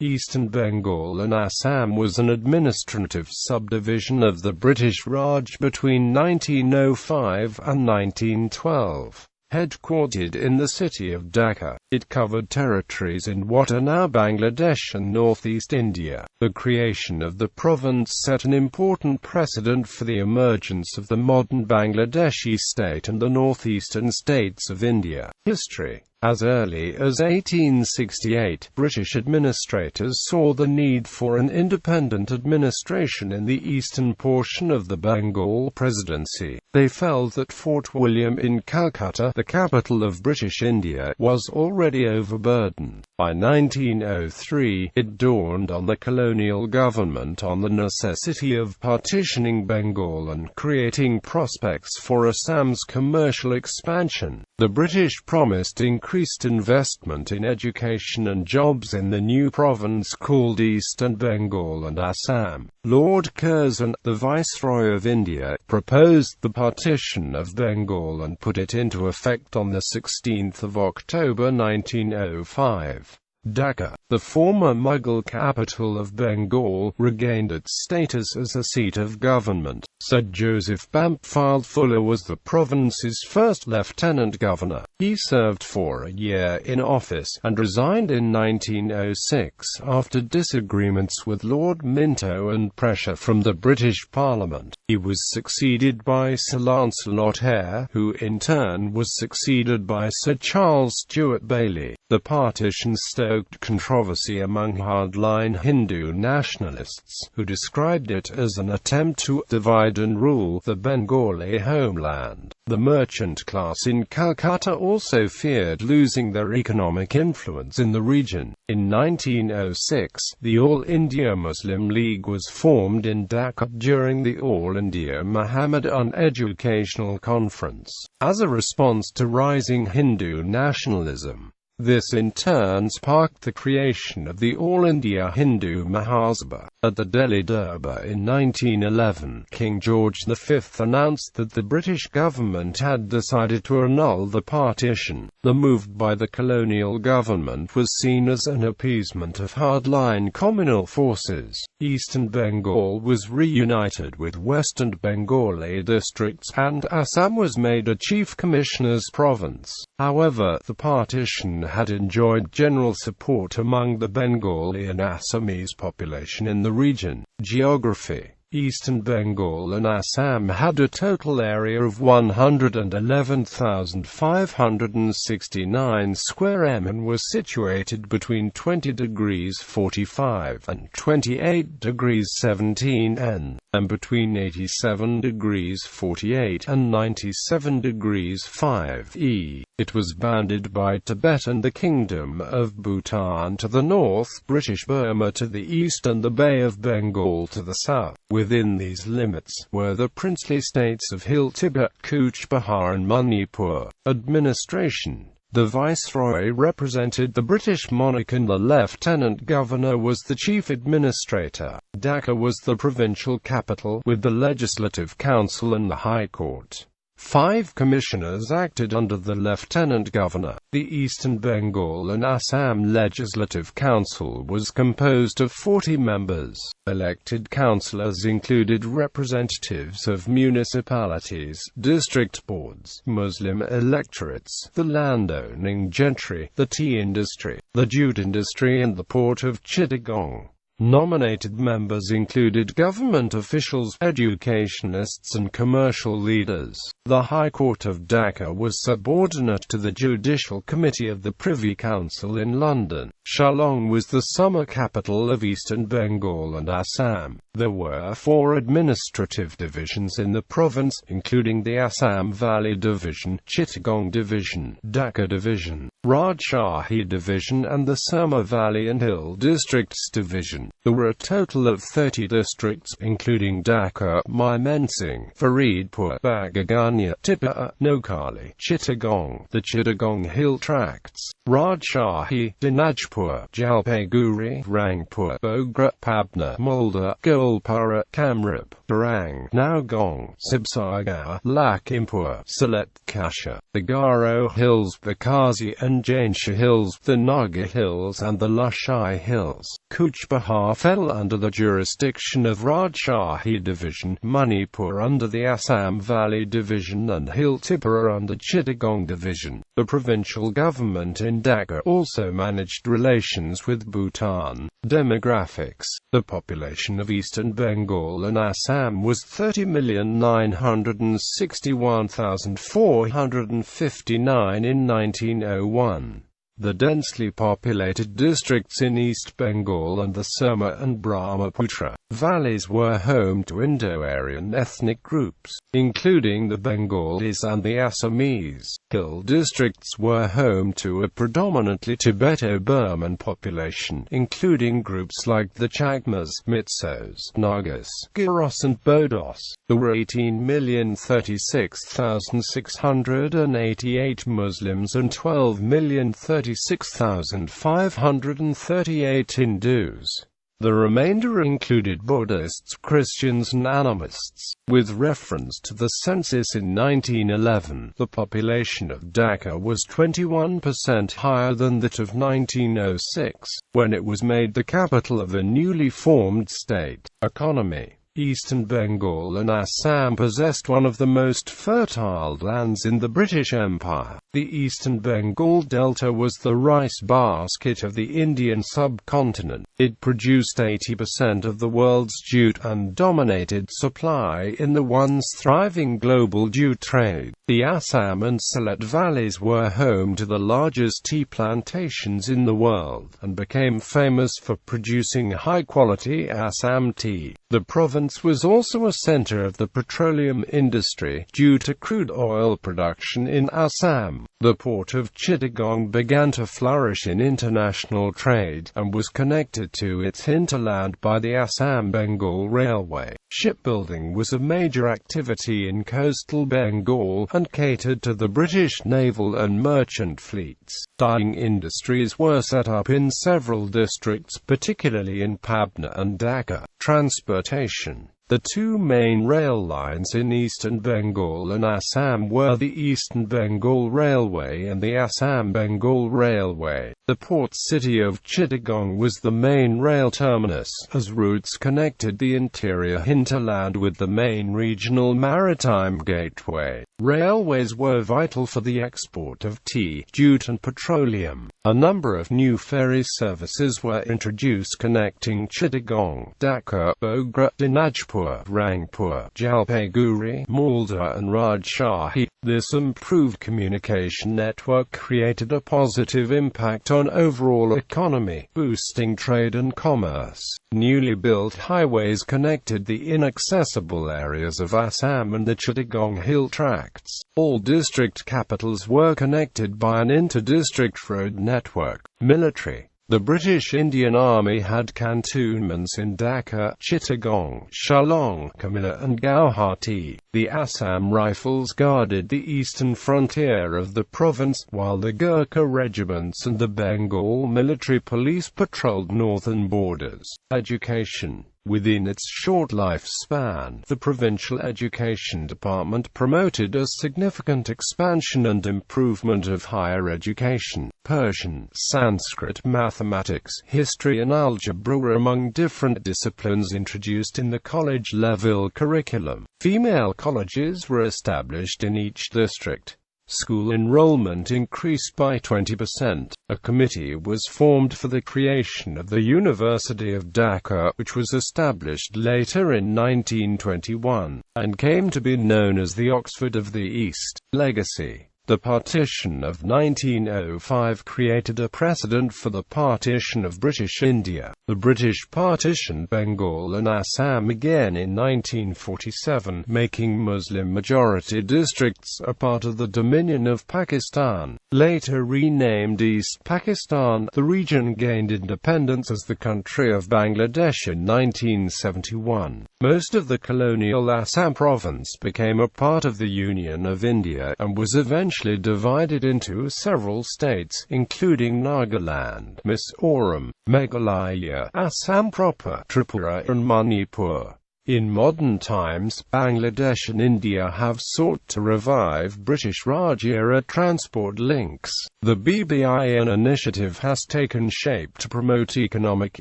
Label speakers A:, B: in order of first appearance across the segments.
A: Eastern Bengal and Assam was an administrative subdivision of the British Raj between 1905 and 1912. Headquartered in the city of Dhaka, it covered territories in what are now Bangladesh and Northeast India. The creation of the province set an important precedent for the emergence of the modern Bangladeshi state and the northeastern states of India. History. As early as 1868, British administrators saw the need for an independent administration in the eastern portion of the Bengal Presidency. They felt that Fort William in Calcutta, the capital of British India, was already overburdened. By 1903, it dawned on the colonial government on the necessity of partitioning Bengal and creating prospects for Assam's commercial expansion. The British promised increased investment in education and jobs in the new province called Eastern Bengal and Assam. Lord Curzon, the Viceroy of India, proposed the partition of Bengal and put it into effect on 16 October 1905. Dacca, the former Mughal capital of Bengal, regained its status as a seat of government. Sir Joseph Bampfylde Fuller was the province's first lieutenant governor. He served for a year in office, and resigned in 1906 after disagreements with Lord Minto and pressure from the British Parliament. He was succeeded by Sir Lancelot Hare, who in turn was succeeded by Sir Charles Stewart Bailey. The partition stoked controversy among hardline Hindu nationalists, who described it as an attempt to divide and rule the Bengali homeland. The merchant class in Calcutta also feared losing their economic influence in the region. In 1906, the All India Muslim League was formed in Dhaka during the All India Mohammedan Educational Conference, as a response to rising Hindu nationalism. This in turn sparked the creation of the All India Hindu Mahasabha. At the Delhi Durbar in 1911, King George V announced that the British government had decided to annul the partition. The move by the colonial government was seen as an appeasement of hardline communal forces. Eastern Bengal was reunited with Western Bengali districts, and Assam was made a Chief Commissioner's province. However, the partition had enjoyed general support among the Bengali and Assamese population in the region. Geography. Eastern Bengal and Assam had a total area of 111,569 square m and was situated between 20 degrees 45 and 28 degrees 17 n, and between 87 degrees 48 and 97 degrees 5 e. It was bounded by Tibet and the Kingdom of Bhutan to the north, British Burma to the east, and the Bay of Bengal to the south. Within these limits were the princely states of Hill Tibet, Cooch Behar and Manipur. Administration. The Viceroy represented the British monarch and the Lieutenant Governor was the Chief Administrator. Dhaka was the provincial capital, with the Legislative Council and the High Court. 5 commissioners acted under the Lieutenant Governor. The Eastern Bengal and Assam Legislative Council was composed of 40 members. Elected councillors included representatives of municipalities, district boards, Muslim electorates, the landowning gentry, the tea industry, the jute industry and the port of Chittagong. Nominated members included government officials, educationists and commercial leaders. The High Court of Dhaka was subordinate to the Judicial Committee of the Privy Council in London. Shillong was the summer capital of Eastern Bengal and Assam. There were 4 administrative divisions in the province, including the Assam Valley Division, Chittagong Division, Dacca Division, Rajshahi Division and the Surma Valley and Hill Districts Division. There were a total of 30 districts, including Dhaka, Mymensingh, Faridpur, Bagagania, Tipper, Noakhali, Chittagong, the Chittagong Hill Tracts, Rajshahi, Dinajpur, Jalpaiguri, Rangpur, Bogra, Pabna, Malda, Gold Golpara, Kamrup, Tarang, Naugong, Sibsagar, Lakhimpur, Sylhet, Kasha, the Garo Hills, the Kazi and Jainsha Hills, the Naga Hills and the Lushai Hills. Cooch Behar fell under the jurisdiction of Rajshahi Division, Manipur under the Assam Valley Division and Hill Tripura under Chittagong Division. The provincial government in Dhaka also managed relations with Bhutan. Demographics. The population of eastern Bengal and Assam was 30,961,459 in 1901. The densely populated districts in East Bengal and the Soma and Brahmaputra valleys were home to Indo-Aryan ethnic groups, including the Bengalis and the Assamese. Hill districts were home to a predominantly Tibeto-Burman population, including groups like the Chakmas, Mitsos, Nagas, Giros and Bodos. There were 18,036,688 Muslims and 12,036,538 Hindus. The remainder included Buddhists, Christians and animists. With reference to the census in 1911, the population of Dhaka was 21% higher than that of 1906, when it was made the capital of a newly formed state. Economy. Eastern Bengal and Assam possessed one of the most fertile lands in the British Empire. The Eastern Bengal Delta was the rice basket of the Indian subcontinent. It produced 80% of the world's jute and dominated supply in the once thriving global jute trade. The Assam and Sylhet valleys were home to the largest tea plantations in the world, and became famous for producing high-quality Assam tea. The province was also a center of the petroleum industry, due to crude oil production in Assam. The port of Chittagong began to flourish in international trade, and was connected to its hinterland by the Assam-Bengal Railway. Shipbuilding was a major activity in coastal Bengal, and catered to the British naval and merchant fleets. Dyeing industries were set up in several districts, particularly in Pabna and Dacca. Transportation. The two main rail lines in eastern Bengal and Assam were the Eastern Bengal Railway and the Assam-Bengal Railway. The port city of Chittagong was the main rail terminus, as routes connected the interior hinterland with the main regional maritime gateway. Railways were vital for the export of tea, jute and petroleum. A number of new ferry services were introduced connecting Chittagong, Dacca, Bogra, Dinajpur, Rangpur, Jalpaiguri, Malda and Rajshahi. This improved communication network created a positive impact on overall economy, boosting trade and commerce. Newly built highways connected the inaccessible areas of Assam and the Chittagong hill tracts. All district capitals were connected by an inter-district road network. Military. The British Indian Army had cantonments in Dhaka, Chittagong, Shillong, Kamila and Guwahati. The Assam Rifles guarded the eastern frontier of the province, while the Gurkha regiments and the Bengal military police patrolled northern borders. Education. Within its short lifespan, the provincial education department promoted a significant expansion and improvement of higher education. Persian, Sanskrit, mathematics, history and algebra were among different disciplines introduced in the college-level curriculum. Female colleges were established in each district. School enrollment increased by 20%. A committee was formed for the creation of the University of Dhaka, which was established later in 1921, and came to be known as the Oxford of the East. Legacy. The partition of 1905 created a precedent for the partition of British India. The British partitioned Bengal and Assam again in 1947, making Muslim-majority districts a part of the Dominion of Pakistan. Later renamed East Pakistan, the region gained independence as the country of Bangladesh in 1971. Most of the colonial Assam province became a part of the Union of India, and was eventually divided into several states, including Nagaland, Mizoram, Meghalaya, Assam proper, Tripura and Manipur. In modern times, Bangladesh and India have sought to revive British Raj-era transport links. The BBIN initiative has taken shape to promote economic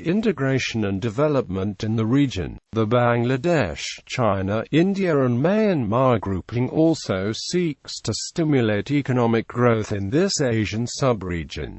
A: integration and development in the region. The Bangladesh, China, India and Myanmar grouping also seeks to stimulate economic growth in this Asian sub-region.